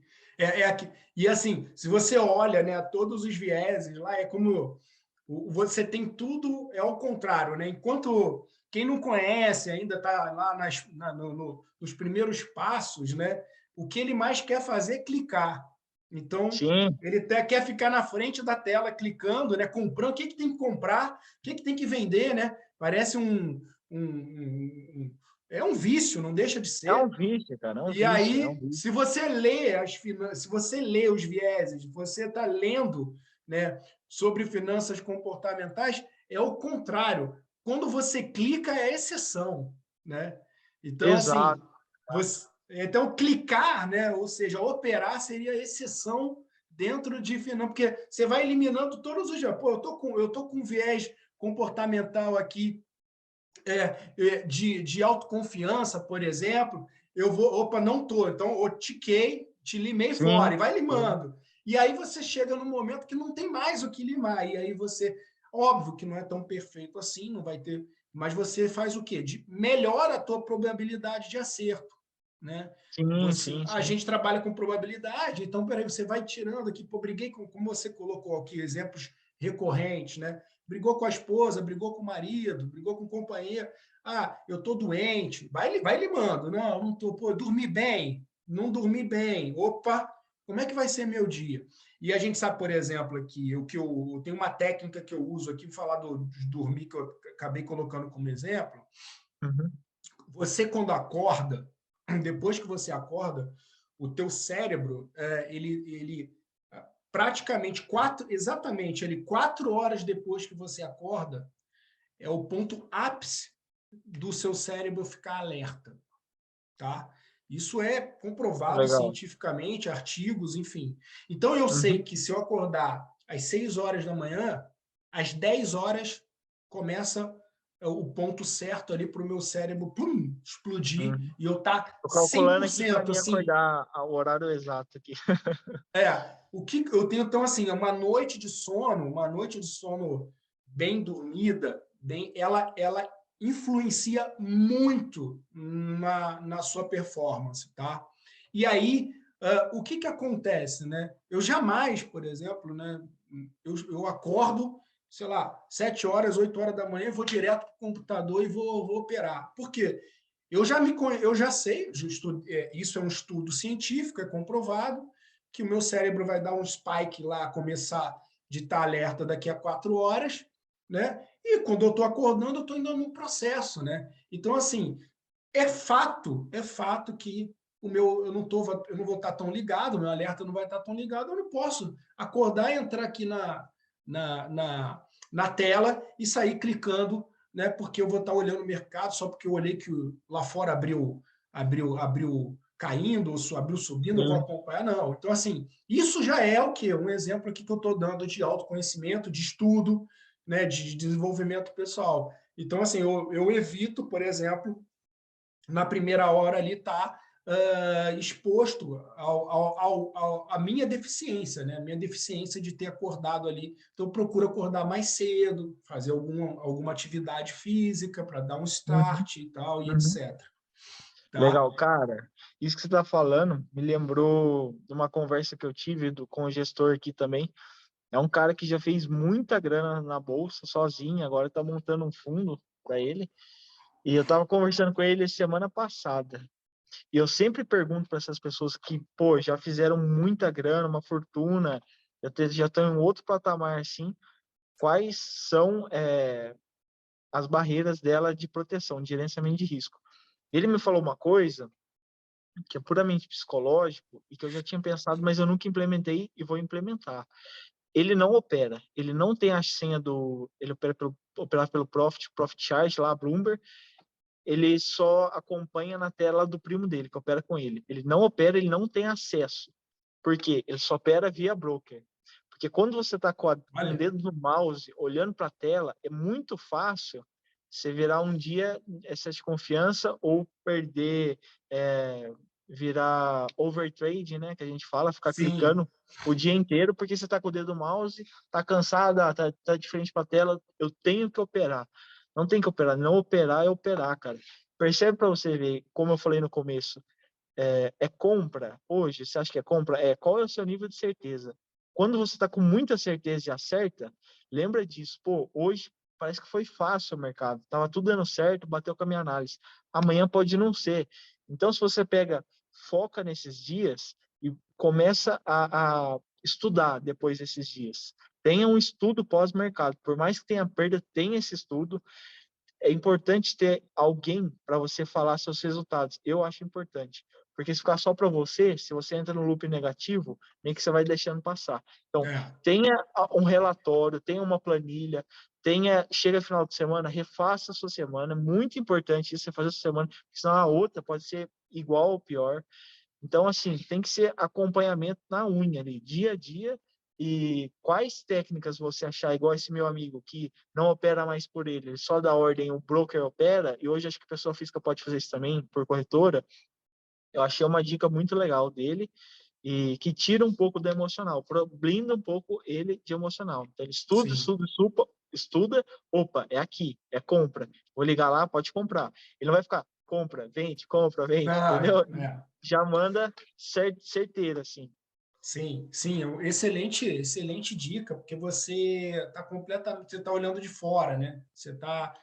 E assim, se você olha, né, todos os vieses lá, é como você tem tudo, é ao contrário, né? Enquanto quem não conhece ainda está lá nos primeiros passos, né? o que ele mais quer fazer é clicar. Então, Sim, ele até quer ficar na frente da tela, clicando, né? Comprando. O que tem que comprar? O que tem que vender, né? Parece é um vício, não deixa de é um ser. vício, cara, é um E vício, é um aí, vício. se você lê se você lê os vieses, você está lendo, né, sobre finanças comportamentais, é o contrário. Quando você clica, é exceção, né? Então, assim, Exato. então clicar, né, ou seja, operar seria exceção dentro de finanças, porque você vai eliminando todos os dias. Pô, eu tô com viés comportamental aqui de autoconfiança, por exemplo, eu vou, opa, não tô, então eu tiquei, te limei fora, Sim, e vai sim, limando. E aí você chega num momento que não tem mais o que limar, e aí você, óbvio que não é tão perfeito assim, não vai ter, mas você faz o quê? Melhora a tua probabilidade de acerto, né? sim, sim, A sim. gente trabalha com probabilidade, então, peraí, você vai tirando aqui, pô, briguei com, como você colocou aqui, exemplos recorrentes, né? Brigou com a esposa, brigou com o marido, brigou com o companheiro. Ah, eu tô doente. Vai limando. Não tô. Pô, dormi bem. Não dormi bem. Opa, como é que vai ser meu dia? E a gente sabe, por exemplo, aqui, eu tenho uma técnica que eu uso aqui, vou falar de dormir, que eu acabei colocando como exemplo. Uhum, Você, quando acorda, depois que você acorda, o teu cérebro, ele praticamente exatamente, ele 4 horas depois que você acorda, é o ponto ápice do seu cérebro ficar alerta, tá? Isso é comprovado legal. cientificamente, artigos, enfim. Então eu sei Uhum, que se eu acordar às 6 horas da manhã, às 10 horas começa o ponto certo ali para o meu cérebro explodir uhum. e eu tá Tô calculando aqui para 100% mim assim. acordar o horário exato aqui. O que eu tenho então assim, é uma noite de sono bem dormida, ela influencia muito na sua performance, tá? E aí, o que acontece, né? Eu jamais, por exemplo, né, eu acordo, sei lá, 7 horas, 8 horas da manhã, vou direto para o computador e vou operar. Por quê? Eu já sei, isso é um estudo científico, é comprovado, que o meu cérebro vai dar um spike lá, começar de estar alerta daqui a 4 horas, né? E quando eu estou acordando, eu estou indo num processo, né? Então, assim, é fato que eu não vou estar tão ligado, meu alerta não vai estar tão ligado, eu não posso acordar e entrar aqui na, na, na tela e sair clicando, né? Porque eu vou estar olhando o mercado só porque eu olhei que lá fora abriu caindo, ou abriu subindo, eu vou Sim, acompanhar, não. Então, assim, isso já é o quê? Um exemplo aqui que eu estou dando de autoconhecimento, de estudo, né? De desenvolvimento pessoal. Então, assim, eu evito, por exemplo, na primeira hora ali tá exposto à minha deficiência, né? A minha deficiência de ter acordado ali. Então, eu procuro acordar mais cedo, fazer alguma atividade física para dar um uhum, start e tal, e uhum. etc. Tá? Legal, cara. Isso que você está falando me lembrou de uma conversa que eu tive com o gestor aqui também. É um cara que já fez muita grana na bolsa sozinho, agora está montando um fundo para ele. E eu estava conversando com ele semana passada. E eu sempre pergunto para essas pessoas que, pô, já fizeram muita grana, uma fortuna, já estão em outro patamar assim, quais são as barreiras dela de proteção, de gerenciamento de risco. Ele me falou uma coisa que é puramente psicológico e que eu já tinha pensado, mas eu nunca implementei e vou implementar. Ele não opera, ele não tem a senha ele opera pelo Profit Chart lá, Bloomberg, ele só acompanha na tela do primo dele, que opera com ele. Ele não opera, ele não tem acesso. Por quê? Ele só opera via broker. Porque quando você está com o Olha, dedo no mouse, olhando para a tela, é muito fácil você virar um dia excesso de confiança ou perder, virar overtrade, né? Que a gente fala, ficar sim, clicando o dia inteiro porque você está com o dedo no mouse, está cansado, tá de frente para a tela, eu tenho que operar. Não tem que operar, não operar é operar, cara. Percebe para você ver, como eu falei no começo, é compra hoje, você acha que é compra? Qual é o seu nível de certeza? Quando você está com muita certeza e acerta, lembra disso. Pô, hoje parece que foi fácil o mercado, tava tudo dando certo, bateu com a minha análise. Amanhã pode não ser. Então, se você pega foca nesses dias e começa a estudar depois desses dias. Tenha um estudo pós-mercado. Por mais que tenha perda, tenha esse estudo. É importante ter alguém para você falar seus resultados. Eu acho importante. Porque se ficar só para você, se você entra no loop negativo, nem que você vai deixando passar. Então, É, tenha um relatório, tenha uma planilha, chega final de semana, refaça a sua semana. É muito importante isso, você fazer a sua semana, porque senão a outra pode ser igual ou pior. Então, assim, tem que ser acompanhamento na unha ali, dia a dia. E quais técnicas você achar, igual esse meu amigo, que não opera mais por ele só dá ordem, o broker opera, e hoje acho que a pessoa física pode fazer isso também por corretora. Eu achei uma dica muito legal dele e que tira um pouco do emocional, blinda um pouco ele de emocional. Então, ele estuda, sim. estuda, estuda, estuda, opa, é aqui, é compra. Vou ligar lá, pode comprar. Ele não vai ficar compra, vende, Ah, entendeu? é. Já manda certeiro, assim. Sim, sim, excelente dica, porque você está completamente, você está olhando de fora, né? Você tá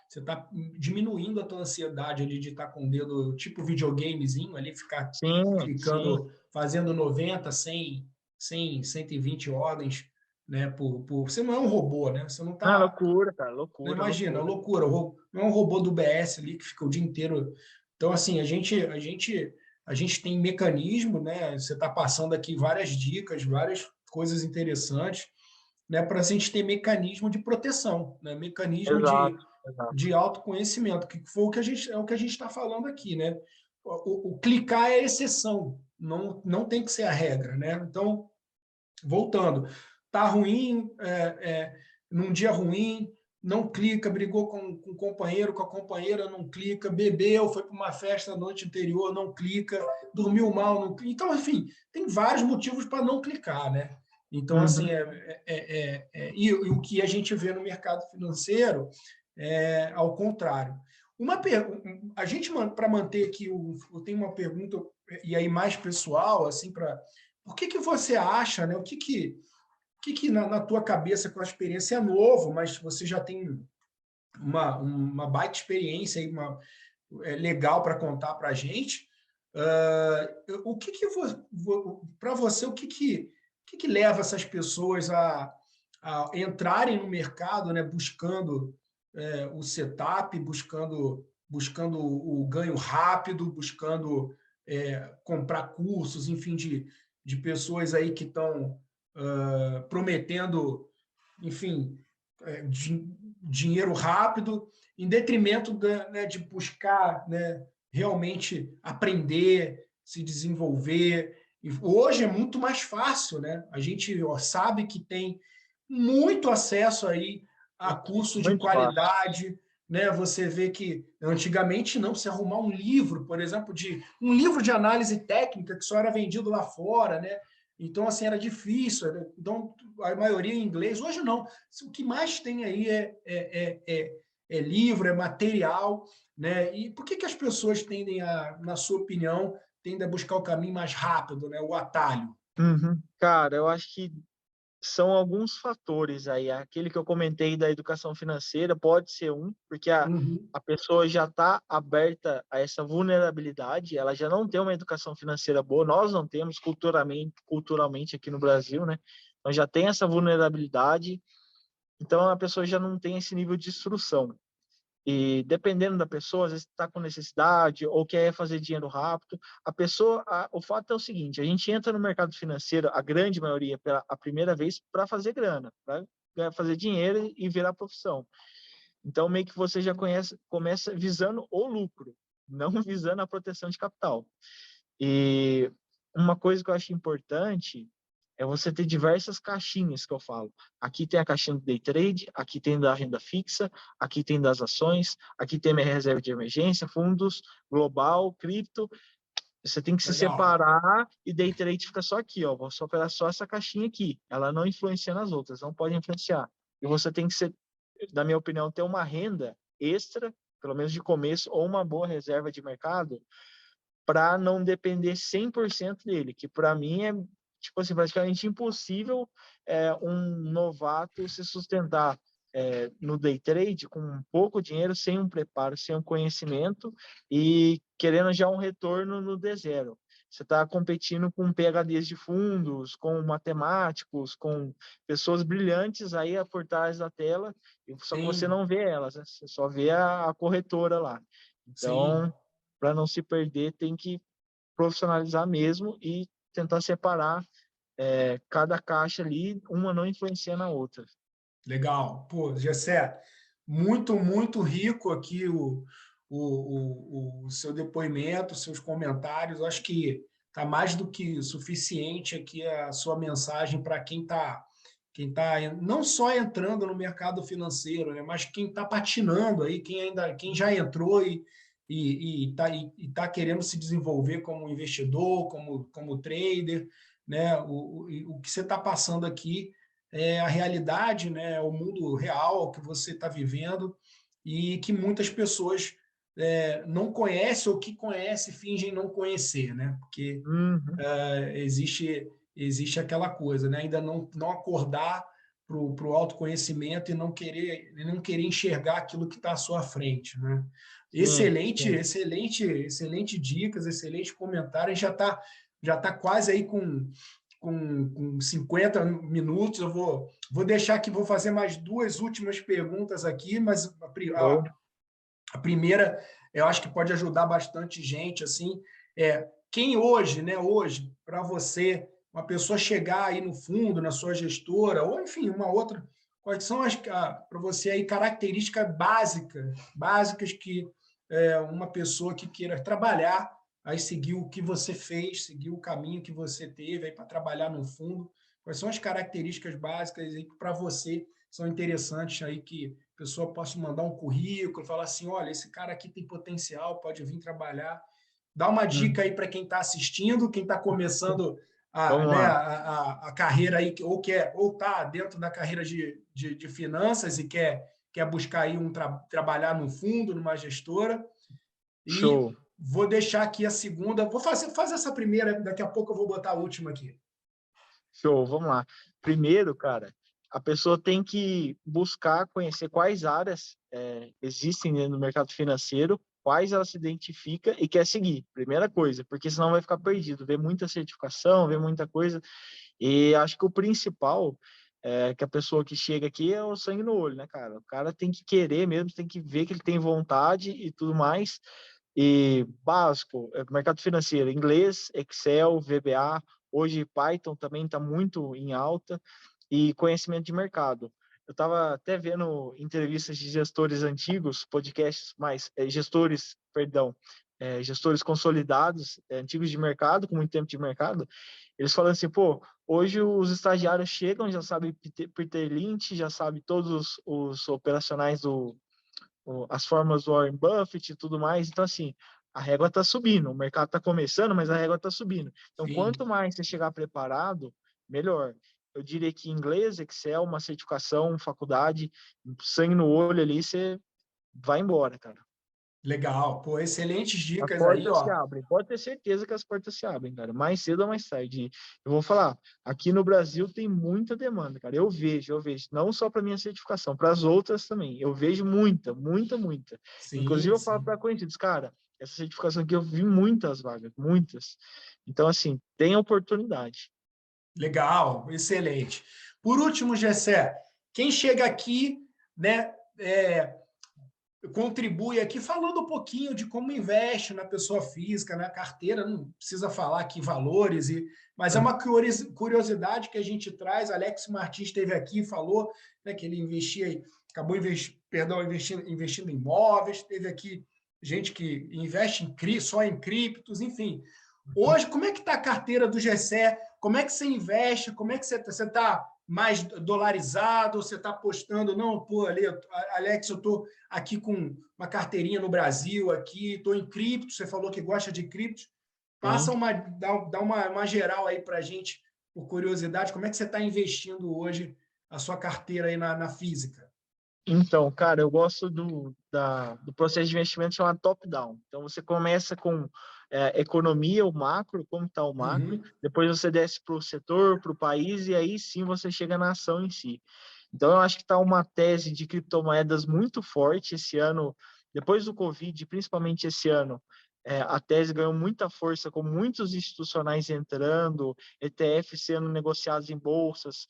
diminuindo a tua ansiedade ali de estar com o dedo tipo videogamezinho ali, ficar Sim, sim. clicando, fazendo 90, 100, 120 ordens, né? Você não é um robô, né? Você não Ah, está. loucura, cara, Não loucura, imagina, loucura. loucura. Não é um robô do BS ali que fica o dia inteiro. Então, assim, a gente tem mecanismo, né? Você está passando aqui várias dicas, várias coisas interessantes, né? Para a gente ter mecanismo de proteção, né? Mecanismo Exato, de exato. autoconhecimento, que foi o que a gente está falando aqui, né? O clicar é a exceção, não tem que ser a regra, né? Então, voltando, tá ruim, num dia ruim, não clica, brigou com o companheiro, com a companheira, não clica, bebeu, foi para uma festa na noite anterior, não clica, dormiu mal, não clica. Então, enfim, tem vários motivos para não clicar, né? Então, assim, Uhum. e o que a gente vê no mercado financeiro é ao contrário. A gente, para manter aqui, eu tenho uma pergunta, e aí mais pessoal, assim, para o que você acha, né? O que na tua cabeça, com a experiência, é novo, mas você já tem uma baita experiência aí, legal para contar para a gente. O que para você, o que leva essas pessoas a entrarem no mercado, né, buscando o setup, buscando o ganho rápido, buscando comprar cursos, enfim, de pessoas aí que estão prometendo, enfim, dinheiro rápido, em detrimento né, de buscar, né, realmente aprender, se desenvolver. E hoje é muito mais fácil, né? A gente sabe que tem muito acesso aí a curso de Muito fácil. qualidade, né? Você vê que antigamente não, se arrumar um livro, por exemplo, um livro de análise técnica que só era vendido lá fora, né? Então, assim, era difícil. Então, a maioria em inglês. Hoje, não. O que mais tem aí é livro, é material, né? E por que as pessoas tendem na sua opinião, tendem a buscar o caminho mais rápido, né? O atalho? Uhum. Cara, eu acho que são alguns fatores aí. Aquele que eu comentei da educação financeira pode ser um, porque Uhum. a pessoa já está aberta a essa vulnerabilidade, ela já não tem uma educação financeira boa, nós não temos culturalmente aqui no Brasil, né? Então já tem essa vulnerabilidade, então a pessoa já não tem esse nível de instrução. E dependendo da pessoa, às vezes está com necessidade ou quer fazer dinheiro rápido. O fato é o seguinte: a gente entra no mercado financeiro, a grande maioria, pela a primeira vez, para fazer grana, para fazer dinheiro e virar profissão. Então, meio que você já começa visando o lucro, não visando a proteção de capital. E uma coisa que eu acho importante é você ter diversas caixinhas que eu falo. Aqui tem a caixinha do day trade, aqui tem da renda fixa, aqui tem das ações, aqui tem minha reserva de emergência, fundos, global, cripto. Você tem que se Legal. separar e day trade fica só aqui, ó. Vou só operar só essa caixinha aqui. Ela não influencia nas outras, não pode influenciar. E você tem que ser, na minha opinião, ter uma renda extra, pelo menos de começo, ou uma boa reserva de mercado para não depender 100% dele, que para mim é tipo assim, praticamente impossível um novato se sustentar no day trade com pouco dinheiro, sem um preparo, sem um conhecimento e querendo já um retorno no D0. você está competindo com PhDs de fundos, com matemáticos, com pessoas brilhantes aí por trás da tela, só que você Sim, não vê elas, né? Você só vê a corretora lá. sim. Então, para não se perder, tem que profissionalizar mesmo e tentar separar cada caixa ali, uma não influencia na outra. Legal. Pô, Gessé, muito, muito rico aqui o seu depoimento, os seus comentários. Acho que está mais do que suficiente aqui a sua mensagem para quem tá não só entrando no mercado financeiro, né, mas quem está patinando aí, quem já entrou e tá querendo se desenvolver como investidor, como trader, né? O que você está passando aqui é a realidade, né, é o mundo real que você está vivendo e que muitas pessoas não conhecem ou que conhecem fingem não conhecer, né? Porque Uhum. existe aquela coisa, né? Ainda não acordar para o autoconhecimento e não querer enxergar aquilo que está à sua frente, né? Sim, Excelente, sim. excelente dicas, excelente comentário. Já tá quase aí com 50 minutos. Eu vou deixar aqui, vou fazer mais duas últimas perguntas aqui, mas Show. a primeira eu acho que pode ajudar bastante gente, assim, quem hoje, né, hoje, para você, uma pessoa chegar aí no fundo, na sua gestora, ou enfim, uma outra, quais são para você aí características básicas que uma pessoa que queira trabalhar, aí seguir o que você fez, seguir o caminho que você teve aí para trabalhar no fundo, quais são as características básicas aí que para você são interessantes aí que a pessoa possa mandar um currículo, falar assim, olha, esse cara aqui tem potencial, pode vir trabalhar. Dá uma dica Uhum. aí para quem está assistindo, quem está começando Vamos né, lá. a carreira aí, ou está dentro da carreira de finanças e quer buscar aí trabalhar no fundo, numa gestora. E Show. vou deixar aqui a segunda. Vou fazer essa primeira, daqui a pouco eu vou botar a última aqui. Show, vamos lá. Primeiro, cara, a pessoa tem que buscar conhecer quais áreas existem dentro do mercado financeiro, quais ela se identifica e quer seguir. Primeira coisa, porque senão vai ficar perdido. Vê muita certificação, vê muita coisa. E acho que o principal é que a pessoa que chega aqui é o sangue no olho, né, cara? O cara tem que querer mesmo, tem que ver que ele tem vontade e tudo mais. E básico, mercado financeiro, inglês, Excel, VBA, hoje Python também está muito em alta, e conhecimento de mercado. Eu estava até vendo entrevistas de gestores antigos, podcasts, mais gestores, perdão, gestores consolidados, antigos de mercado, com muito tempo de mercado, eles falando assim, pô, hoje os estagiários chegam, já sabem Peter Lynch, já sabe todos os operacionais as formas do Warren Buffett e tudo mais. Então, assim, a régua está subindo. O mercado está começando, mas a régua está subindo. Então, Sim. quanto mais você chegar preparado, melhor. Eu diria que inglês, Excel, uma certificação, faculdade, sangue no olho ali, você vai embora, cara. Legal. Pô, excelentes As dicas aí, portas se ó. abrem. Pode ter certeza que as portas se abrem, cara. Mais cedo ou mais tarde. Eu vou falar, aqui no Brasil tem muita demanda, cara. Eu vejo. Não só para minha certificação, para as outras também. Eu vejo muita, muita, muita. Inclusive, Sim, eu falo sim. para conhecidos, cara, essa certificação aqui eu vi muitas vagas, muitas. Então, assim, tem oportunidade. Legal, excelente. Por último, Gessé, quem chega aqui, né, contribui aqui falando um pouquinho de como investe na pessoa física, na carteira, não precisa falar aqui valores, mas é uma curiosidade que a gente traz. Alex Martins esteve aqui e falou, né, que ele acabou investindo em imóveis, teve aqui gente que investe só em criptos, enfim. Hoje, como é que está a carteira do Gessé? Como é que você investe? Como é que você está mais dolarizado? Você está apostando? Não, pô, Alex, eu estou aqui com uma carteirinha no Brasil, aqui, estou em cripto. Você falou que gosta de cripto. Sim. Dá uma geral aí para a gente, por curiosidade, como é que você está investindo hoje a sua carteira aí na física? Então, cara, eu gosto do processo de investimento chamado top-down. Então, você começa com economia, o macro, como está o macro, Uhum. depois você desce para o setor, para o país, e aí sim você chega na ação em si. Então, eu acho que está uma tese de criptomoedas muito forte esse ano, depois do Covid, principalmente esse ano, a tese ganhou muita força com muitos institucionais entrando, ETFs sendo negociados em bolsas,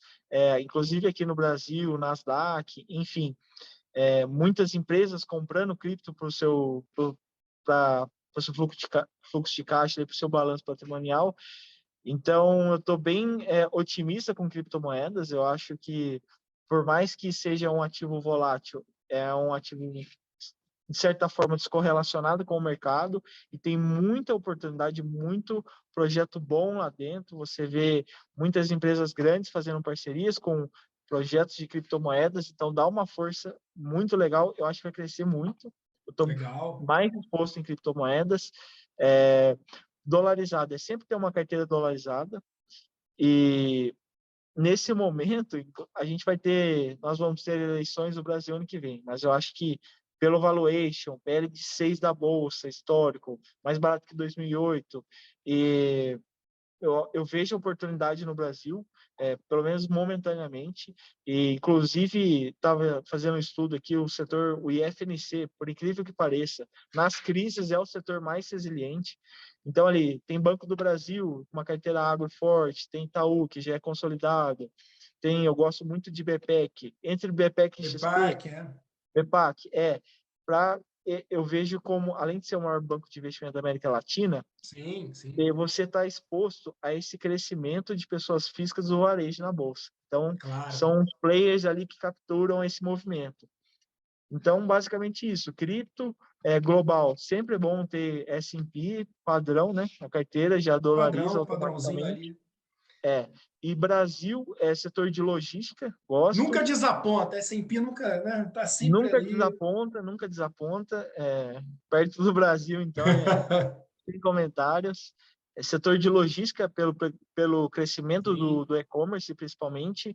inclusive aqui no Brasil, Nasdaq, enfim, muitas empresas comprando cripto para o seu fluxo de caixa, para o seu balanço patrimonial. Então, eu estou bem otimista com criptomoedas. Eu acho que, por mais que seja um ativo volátil, é um ativo, de certa forma, descorrelacionado com o mercado e tem muita oportunidade, muito projeto bom lá dentro. Você vê muitas empresas grandes fazendo parcerias com projetos de criptomoedas, então dá uma força muito legal. Eu acho que vai crescer muito. Eu estou Legal. mais exposto em criptomoedas. Dolarizada, sempre ter uma carteira dolarizada, e nesse momento nós vamos ter eleições no Brasil ano que vem, mas eu acho que pelo valuation, PL de 6 da Bolsa, histórico, mais barato que 2008, e eu vejo oportunidade no Brasil, pelo menos momentaneamente, e inclusive estava fazendo um estudo aqui, o IFNC, por incrível que pareça, nas crises é o setor mais resiliente. Então ali tem Banco do Brasil, uma carteira agro forte, tem Itaú, que já é consolidado, eu gosto muito de BPEC, entre BPEC e XP, EPAC, é. BPAC, eu vejo como, além de ser o maior banco de investimento da América Latina, Sim, sim. você está exposto a esse crescimento de pessoas físicas do varejo na bolsa. Então, Claro. são os players ali que capturam esse movimento. Então, basicamente isso. Cripto global, sempre é bom ter S&P padrão, né? A carteira já dolariza Padrãozinho automaticamente. ali. E Brasil é setor de logística, gosto. Nunca desaponta, S&P nunca, né? Tá sempre Nunca ali. desaponta, nunca desaponta. Perto do Brasil, então, sem comentários. Setor de logística, pelo crescimento Sim. do e-commerce, principalmente.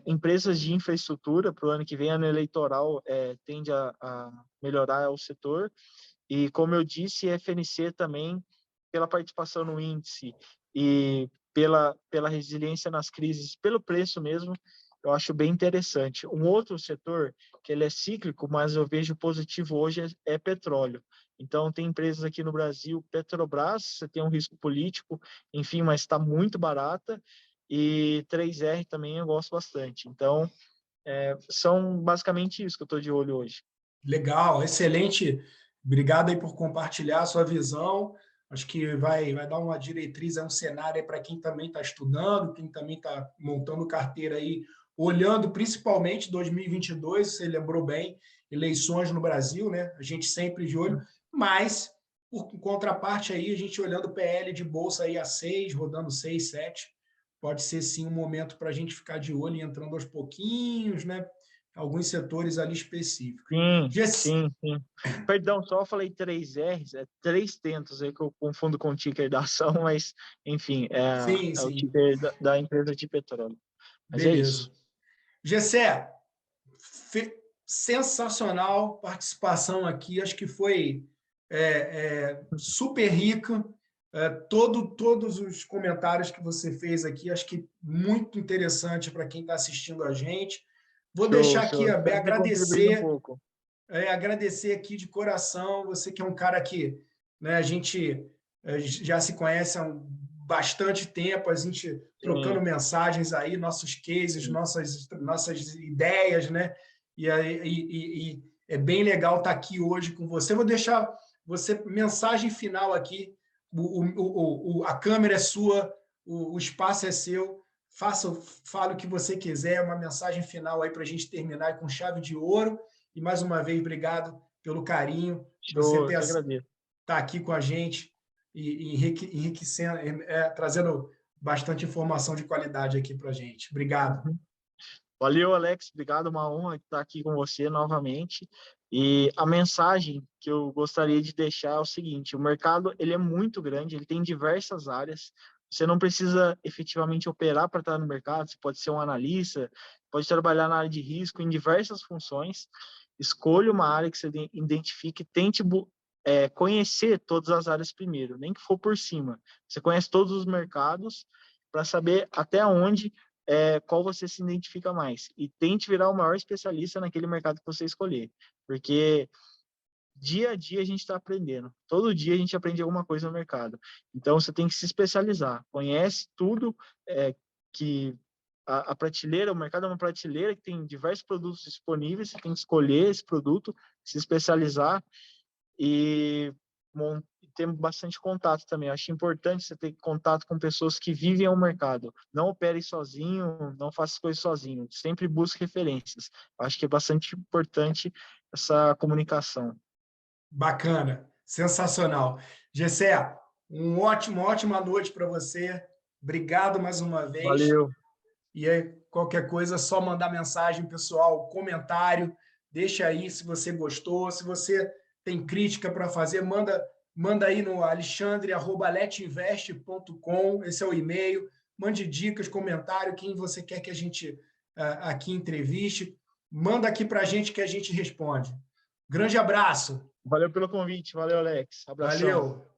Empresas de infraestrutura, para o ano que vem, ano eleitoral, tende a melhorar o setor. E, como eu disse, FNC também, pela participação no índice e pela resiliência nas crises, pelo preço mesmo, eu acho bem interessante. Um outro setor, que ele é cíclico, mas eu vejo positivo hoje, é petróleo. Então, tem empresas aqui no Brasil, Petrobras, você tem um risco político, enfim, mas está muito barata, e 3R também eu gosto bastante. Então, são basicamente isso que eu estou de olho hoje. Legal, excelente. Obrigado aí por compartilhar a sua visão. Acho que vai dar uma diretriz, um cenário para quem também está estudando, quem também está montando carteira aí, olhando principalmente 2022, você lembrou bem, eleições no Brasil, né? A gente sempre de olho, mas por contraparte aí, a gente olhando o PL de bolsa aí a 6, rodando 6, 7, pode ser sim um momento para a gente ficar de olho e entrando aos pouquinhos, né? Alguns setores ali específicos. Sim, Gess... sim, sim. Perdão, só falei 3Rs, três tentos aí que eu confundo com o ticker da ação, mas, enfim, Sim, o sim. ticker da empresa de petróleo. Mas é Beleza. isso. Gessé, sensacional participação aqui, acho que foi super rica. Todos os comentários que você fez aqui, acho que muito interessante para quem está assistindo a gente. Vou Show, deixar aqui, show. Espero ter contribuído um pouco. agradecer aqui de coração, você que é um cara que, né, a gente já se conhece há bastante tempo, a gente trocando Sim, mensagens aí, nossos cases, sim. nossas ideias, né? E é bem legal estar aqui hoje com você. Vou deixar você mensagem final aqui. A câmera é sua, o espaço é seu. Fale o que você quiser, uma mensagem final aí para a gente terminar com chave de ouro. E mais uma vez, obrigado pelo carinho, você Show, eu que agradeço. tá aqui com a gente e enriquecendo, trazendo bastante informação de qualidade aqui para a gente. Obrigado. Uhum. Valeu, Alex. Obrigado, uma honra estar aqui com você novamente. E a mensagem que eu gostaria de deixar é o seguinte: o mercado ele é muito grande, ele tem diversas áreas. Você não precisa efetivamente operar para estar no mercado. Você pode ser um analista, pode trabalhar na área de risco em diversas funções. Escolha uma área que você identifique, tente conhecer todas as áreas primeiro, nem que for por cima. Você conhece todos os mercados para saber até onde qual você se identifica mais. E tente virar o maior especialista naquele mercado que você escolher. Porque dia a dia a gente está aprendendo. Todo dia a gente aprende alguma coisa no mercado. Então, você tem que se especializar. Conhece tudo que a prateleira, o mercado é uma prateleira que tem diversos produtos disponíveis, você tem que escolher esse produto, se especializar e ter bastante contato também. Eu acho importante você ter contato com pessoas que vivem o mercado. Não opere sozinho, não faça coisas sozinho. Sempre busque referências. Eu acho que é bastante importante essa comunicação. Bacana, sensacional. Gessé, uma ótima noite para você. Obrigado mais uma vez. Valeu. E aí, qualquer coisa, é só mandar mensagem, pessoal, comentário. Deixa aí se você gostou. Se você tem crítica para fazer, manda aí no alexandre@letinvest.com. Esse é o e-mail. Mande dicas, comentário, quem você quer que a gente aqui entreviste. Manda aqui para a gente que a gente responde. Grande abraço. Valeu pelo convite. Valeu, Alex. Abração. Valeu.